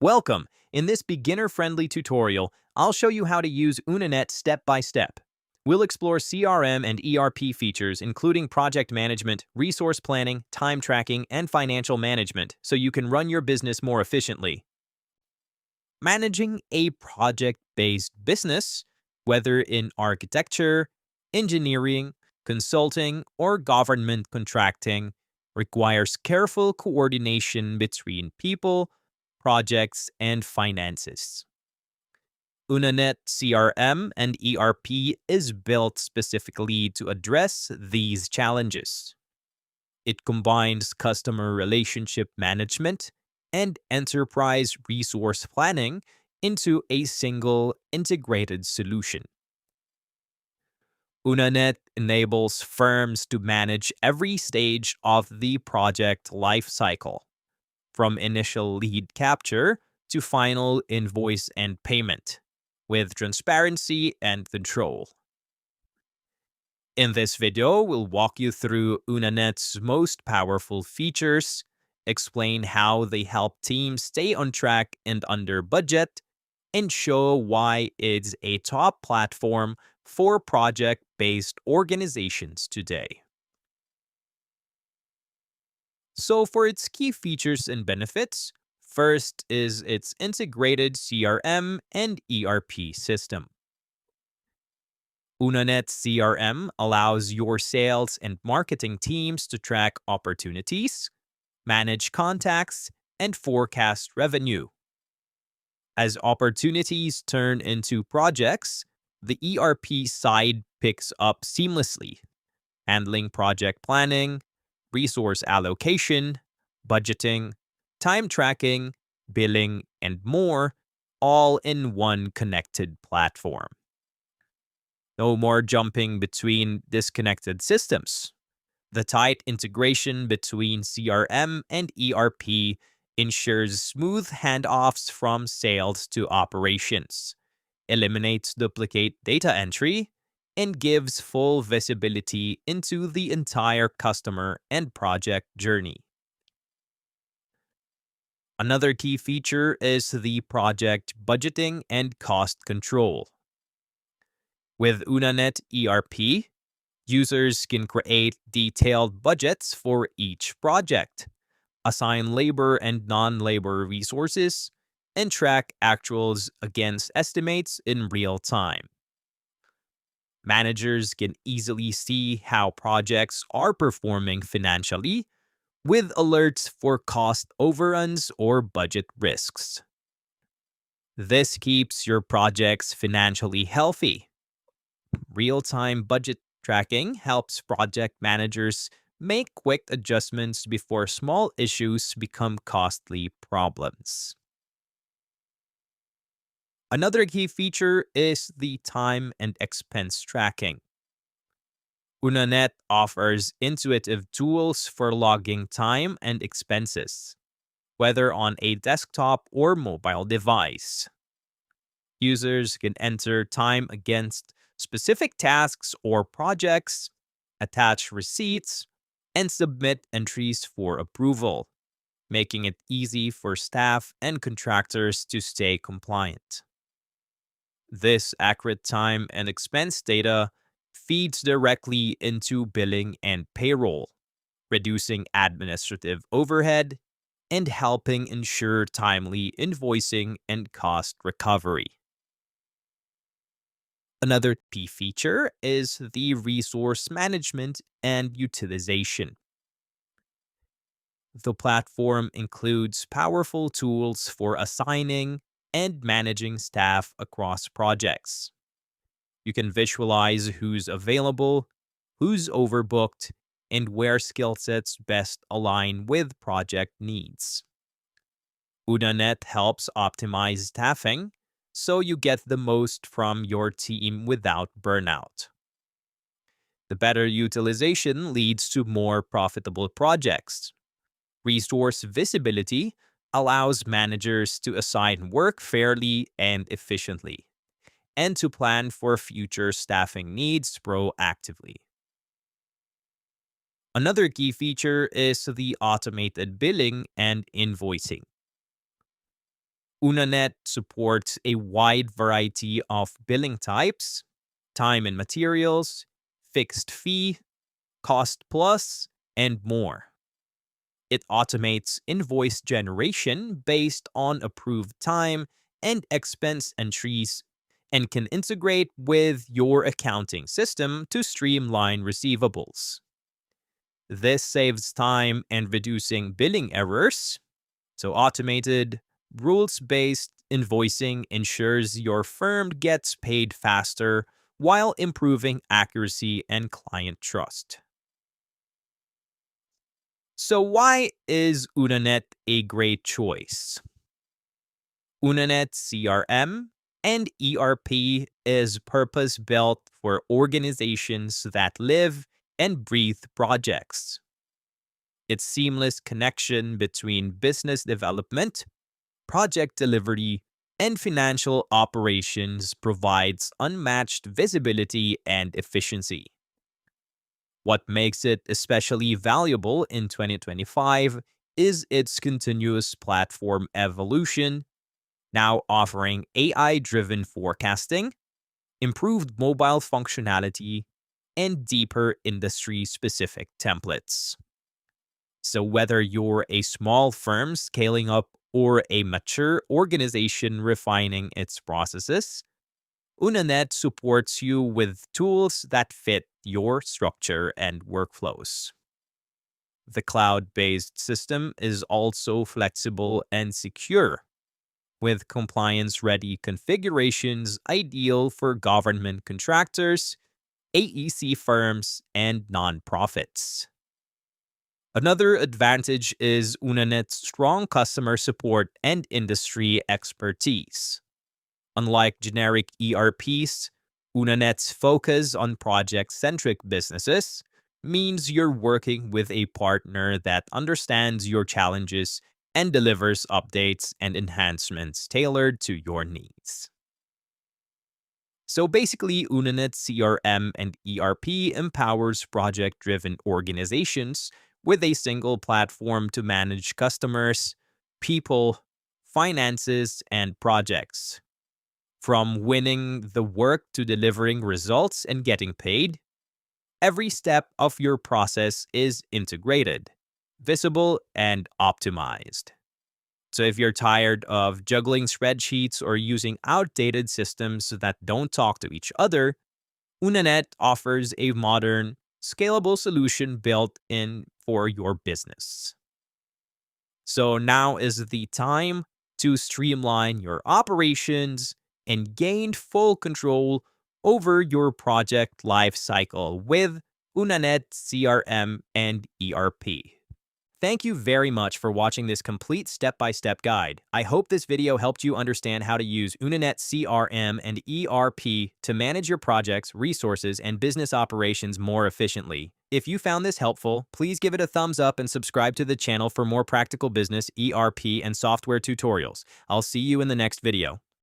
Welcome! In this beginner-friendly tutorial, I'll show you how to use Unanet step by step. We'll explore CRM and ERP features including project management, resource planning, time tracking, and financial management so you can run your business more efficiently. Managing a project-based business, whether in architecture, engineering, consulting, or government contracting, requires careful coordination between people, projects, and finances. Unanet CRM and ERP is built specifically to address these challenges. It combines customer relationship management and enterprise resource planning into a single integrated solution. Unanet enables firms to manage every stage of the project lifecycle, from initial lead capture to final invoice and payment, with transparency and control. In this video, we'll walk you through Unanet's most powerful features, explain how they help teams stay on track and under budget, and show why it's a top platform for project-based organizations today. So for its key features and benefits, first is its integrated CRM and ERP system. Unanet CRM allows your sales and marketing teams to track opportunities, manage contacts, and forecast revenue. As opportunities turn into projects, the ERP side picks up seamlessly, handling project planning, resource allocation, budgeting, time tracking, billing, and more, all in one connected platform. No more jumping between disconnected systems. The tight integration between CRM and ERP ensures smooth handoffs from sales to operations, eliminates duplicate data entry, and gives full visibility into the entire customer and project journey. Another key feature is the project budgeting and cost control. With Unanet ERP, users can create detailed budgets for each project, assign labor and non-labor resources, and track actuals against estimates in real time. Managers can easily see how projects are performing financially, with alerts for cost overruns or budget risks. This keeps your projects financially healthy. Real-time budget tracking helps project managers make quick adjustments before small issues become costly problems. Another key feature is the time and expense tracking. Unanet offers intuitive tools for logging time and expenses, whether on a desktop or mobile device. Users can enter time against specific tasks or projects, attach receipts, and submit entries for approval, making it easy for staff and contractors to stay compliant. This accurate time and expense data feeds directly into billing and payroll, reducing administrative overhead and helping ensure timely invoicing and cost recovery. Another key feature is the resource management and utilization. The platform includes powerful tools for assigning and managing staff across projects. You can visualize who's available, who's overbooked, and where skill sets best align with project needs. Unanet helps optimize staffing so you get the most from your team without burnout. The better utilization leads to more profitable projects. Resource visibility allows managers to assign work fairly and efficiently, and to plan for future staffing needs proactively. Another key feature is the automated billing and invoicing. Unanet supports a wide variety of billing types, time and materials, fixed fee, cost plus, and more. It automates invoice generation based on approved time and expense entries and can integrate with your accounting system to streamline receivables. This saves time and reducing billing errors. So automated, rules-based invoicing ensures your firm gets paid faster while improving accuracy and client trust. So why is Unanet a great choice? Unanet CRM and ERP is purpose-built for organizations that live and breathe projects. Its seamless connection between business development, project delivery, and financial operations provides unmatched visibility and efficiency. What makes it especially valuable in 2025 is its continuous platform evolution, now offering AI-driven forecasting, improved mobile functionality, and deeper industry-specific templates. So whether you're a small firm scaling up or a mature organization refining its processes, Unanet supports you with tools that fit your structure and workflows. The cloud-based system is also flexible and secure, with compliance-ready configurations ideal for government contractors, AEC firms, and nonprofits. Another advantage is Unanet's strong customer support and industry expertise. Unlike generic ERPs, Unanet's focus on project-centric businesses means you're working with a partner that understands your challenges and delivers updates and enhancements tailored to your needs. So basically, Unanet CRM and ERP empowers project-driven organizations with a single platform to manage customers, people, finances, and projects. From winning the work to delivering results and getting paid, every step of your process is integrated, visible, and optimized. So if you're tired of juggling spreadsheets or using outdated systems that don't talk to each other, Unanet offers a modern, scalable solution built in for your business. So now is the time to streamline your operations and gain full control over your project lifecycle with Unanet CRM and ERP. Thank you very much for watching this complete step-by-step guide. I hope this video helped you understand how to use Unanet CRM and ERP to manage your projects, resources, and business operations more efficiently. If you found this helpful, please give it a thumbs up and subscribe to the channel for more practical business, ERP, and software tutorials. I'll see you in the next video.